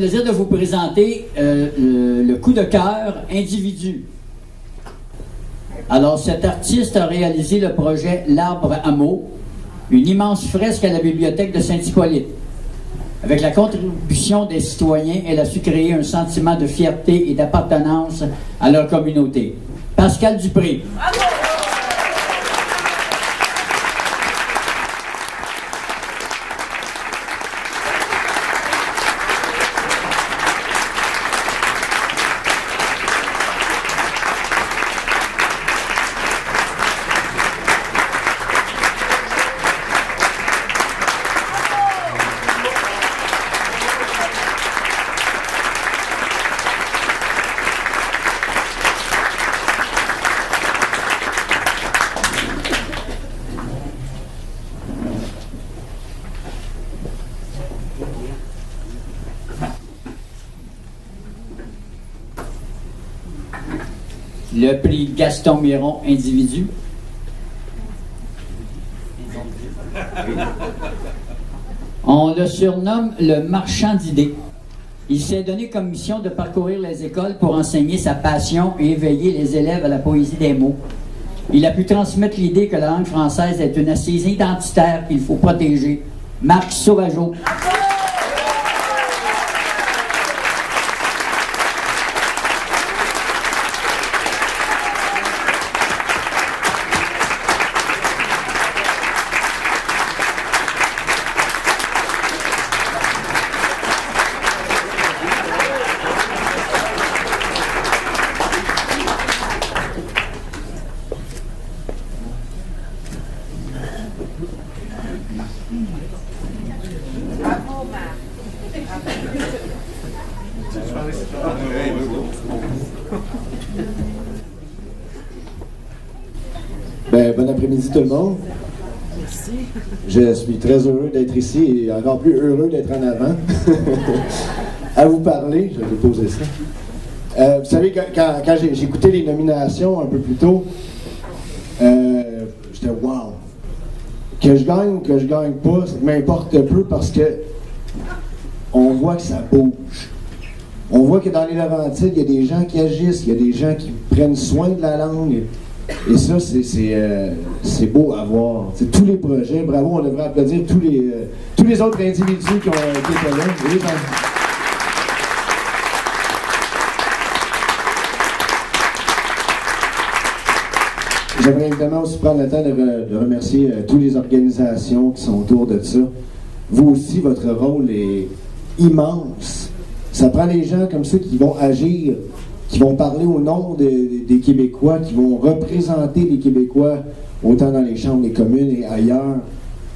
J'ai le plaisir de vous présenter le coup de cœur individu. Alors, cet artiste a réalisé le projet L'Arbre à mots, une immense fresque à la bibliothèque de Saint-Hippolyte. Avec la contribution des citoyens, elle a su créer un sentiment de fierté et d'appartenance à leur communauté. Pascal Dupré. Bravo! Le prix Gaston Miron individu. On le surnomme le marchand d'idées. Il s'est donné comme mission de parcourir les écoles pour enseigner sa passion et éveiller les élèves à la poésie des mots. Il a pu transmettre l'idée que la langue française est une assise identitaire qu'il faut protéger. Marc Sauvageau. Bon après-midi tout le monde. Merci. Je suis très heureux d'être ici et encore plus heureux d'être en avant. À vous parler, je vais vous poser ça. Vous savez, quand j'ai écouté les nominations un peu plus tôt, j'étais wow! Que je gagne ou que je gagne pas, ça m'importe peu parce que on voit que ça bouge. On voit que dans les Laurentides, il y a des gens qui agissent, il y a des gens qui prennent soin de la langue. Et ça, c'est beau à voir. C'est tous les projets, bravo, on devrait applaudir tous les autres individus qui ont été là. J'aimerais évidemment aussi prendre le temps de remercier toutes les organisations qui sont autour de ça. Vous aussi, votre rôle est immense. Ça prend des gens comme ça qui vont agir, qui vont parler au nom des Québécois, qui vont représenter les Québécois autant dans les chambres des communes et ailleurs,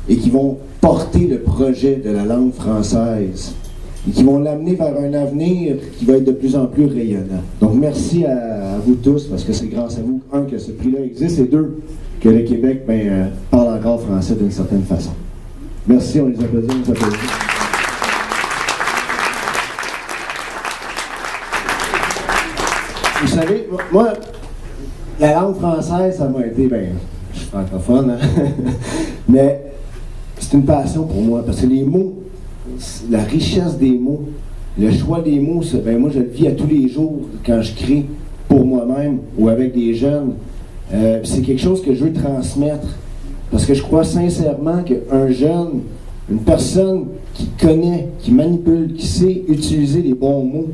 et qui vont porter le projet de la langue française, et qui vont l'amener vers un avenir qui va être de plus en plus rayonnant. Donc merci à vous tous, parce que c'est grâce à vous, un, que ce prix-là existe, et deux, que le Québec parle encore français d'une certaine façon. Merci, on les applaudit, on les applaudit. Vous savez, moi, la langue française, ça m'a été, je suis francophone, hein? Mais c'est une passion pour moi, parce que les mots, la richesse des mots, le choix des mots, moi je le vis à tous les jours quand je crée pour moi-même ou avec des jeunes. C'est quelque chose que je veux transmettre, parce que je crois sincèrement qu'un jeune, une personne qui connaît, qui manipule, qui sait utiliser les bons mots,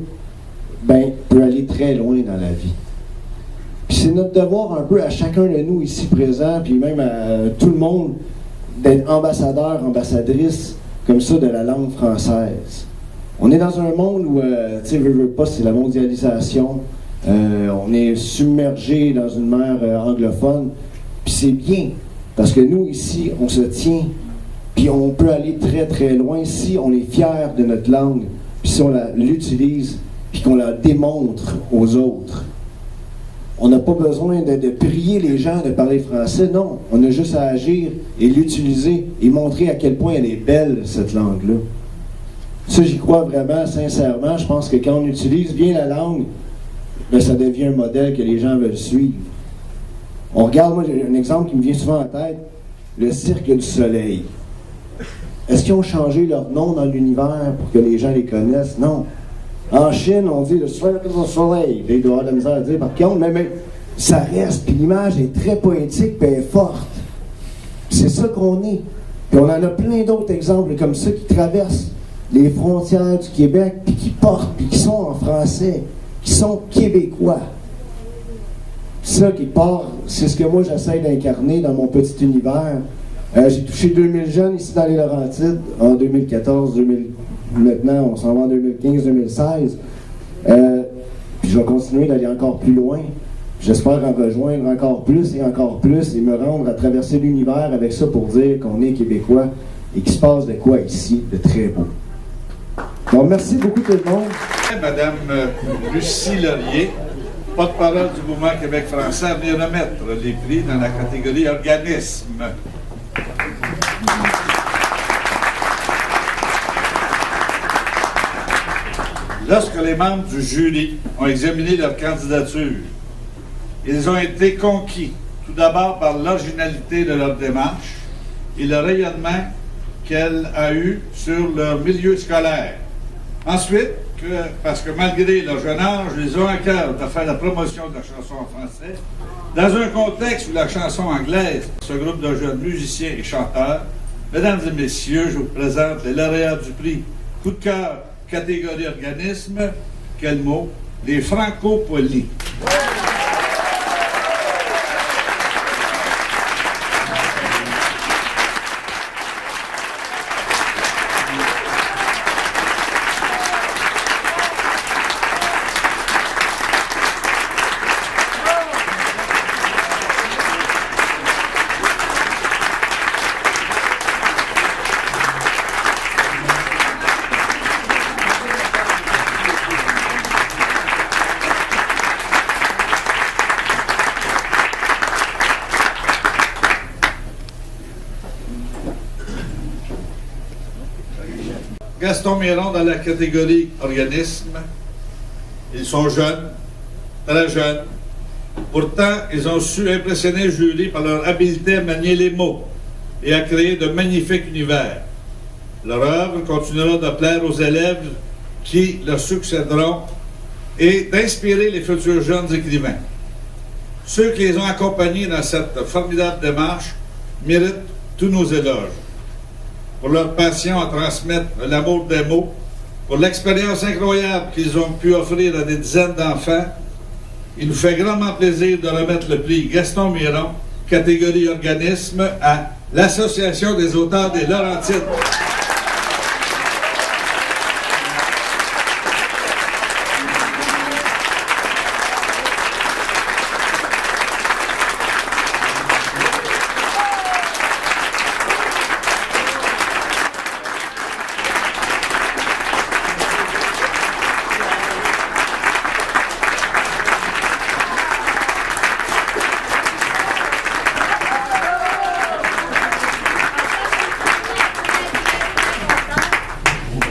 peut aller très loin dans la vie. Puis c'est notre devoir un peu à chacun de nous ici présents, puis même à tout le monde, d'être ambassadeur, ambassadrice, comme ça, de la langue française. On est dans un monde où, veux pas, c'est la mondialisation. On est submergé dans une mer anglophone. Puis c'est bien, parce que nous, ici, on se tient, puis on peut aller très, très loin si on est fier de notre langue, puis si on l'utilise, puis qu'on la démontre aux autres. On n'a pas besoin de prier les gens de parler français, non. On a juste à agir et l'utiliser et montrer à quel point elle est belle, cette langue-là. Ça, j'y crois vraiment, sincèrement. Je pense que quand on utilise bien la langue, ça devient un modèle que les gens veulent suivre. On regarde, moi, j'ai un exemple qui me vient souvent en tête, le Cirque du Soleil. Est-ce qu'ils ont changé leur nom dans l'univers pour que les gens les connaissent? Non. En Chine, on dit le soleil. Il doit avoir de la misère à dire par contre, mais ça reste, puis l'image est très poétique, puis elle est forte. C'est ça qu'on est. Puis on en a plein d'autres exemples comme ça qui traversent les frontières du Québec, puis qui portent, puis qui sont en français, qui sont québécois. Ça, qui part, c'est ce que moi j'essaie d'incarner dans mon petit univers. J'ai touché 2000 jeunes ici dans les Laurentides en 2014, maintenant on s'en va en 2015-2016. Puis je vais continuer d'aller encore plus loin. J'espère en rejoindre encore plus et me rendre à traverser l'univers avec ça pour dire qu'on est Québécois et qu'il se passe de quoi ici de très beau. Donc merci beaucoup tout le monde. Madame Lucie Laurier, porte-parole du mouvement Québec français, à venir remettre les prix dans la catégorie organisme. Lorsque les membres du jury ont examiné leur candidature, ils ont été conquis, tout d'abord par l'originalité de leur démarche et le rayonnement qu'elle a eu sur leur milieu scolaire. Ensuite, parce que malgré leur jeune âge, ils ont à cœur de faire la promotion de la chanson en français, dans un contexte où la chanson anglaise, ce groupe de jeunes musiciens et chanteurs, mesdames et messieurs, je vous présente les lauréats du prix Coup de cœur, catégorie organisme, quel mot? Les Franco-Polis. Gaston Miron dans la catégorie organisme. Ils sont jeunes, très jeunes. Pourtant, ils ont su impressionner le jury par leur habileté à manier les mots et à créer de magnifiques univers. Leur œuvre continuera de plaire aux élèves qui leur succéderont et d'inspirer les futurs jeunes écrivains. Ceux qui les ont accompagnés dans cette formidable démarche méritent tous nos éloges. Pour leur passion à transmettre l'amour des mots, pour l'expérience incroyable qu'ils ont pu offrir à des dizaines d'enfants, il nous fait grandement plaisir de remettre le prix Gaston Miron, catégorie organisme, à l'Association des auteurs des Laurentides.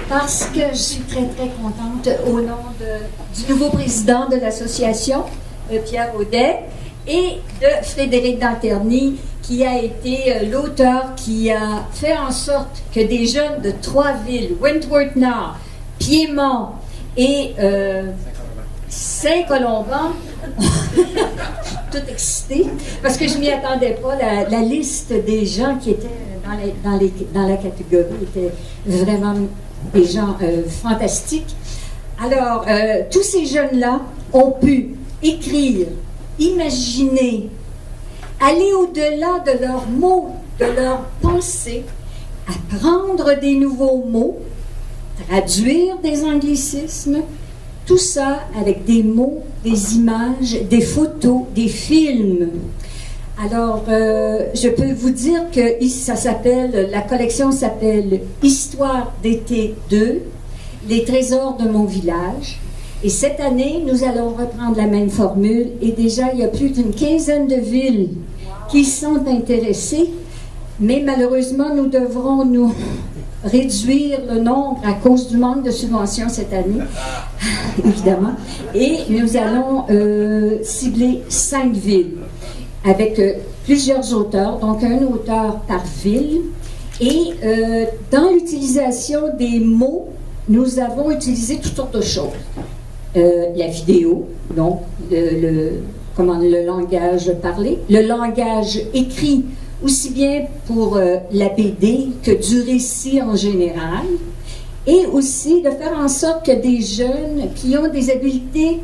Parce que je suis très, très contente au nom du nouveau président de l'association, Pierre Audet, et de Frédéric Danterny, qui a été l'auteur qui a fait en sorte que des jeunes de 3 villes, Wentworth-Nord, Piémont et Saint-Colomban, je suis toute excitée, parce que je ne m'y attendais pas, la liste des gens qui étaient dans la catégorie était vraiment des gens fantastiques. Alors, tous ces jeunes-là ont pu écrire, imaginer, aller au-delà de leurs mots, de leurs pensées, apprendre des nouveaux mots, traduire des anglicismes, tout ça avec des mots, des images, des photos, des films. Alors, je peux vous dire que ça s'appelle, la collection s'appelle Histoire d'été 2, les trésors de mon village. Et cette année, nous allons reprendre la même formule. Et déjà, il y a plus d'une quinzaine de villes qui sont intéressées. Mais malheureusement, nous devrons nous réduire le nombre à cause du manque de subventions cette année, évidemment. Et nous allons cibler 5 villes avec plusieurs auteurs, donc un auteur par ville. Et dans l'utilisation des mots, nous avons utilisé toutes sortes de choses. La vidéo, donc le langage parlé, le langage écrit, aussi bien pour la BD que du récit en général, et aussi de faire en sorte que des jeunes qui ont des habiletés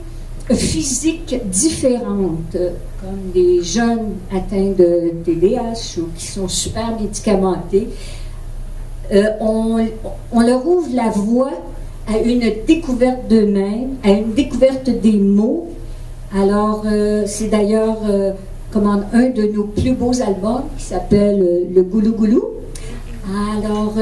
physiques différentes, comme des jeunes atteints de TDAH ou qui sont super médicamentés, on leur ouvre la voie à une découverte d'eux-mêmes, à une découverte des mots. Alors, c'est d'ailleurs un de nos plus beaux albums qui s'appelle Le Goulou Goulou. Alors,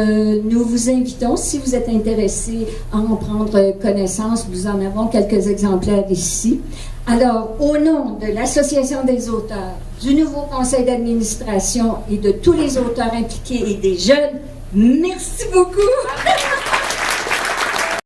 nous vous invitons, si vous êtes intéressés à en prendre connaissance, nous en avons quelques exemplaires ici. Alors, au nom de l'Association des auteurs, du nouveau conseil d'administration et de tous les auteurs impliqués et des jeunes, merci beaucoup!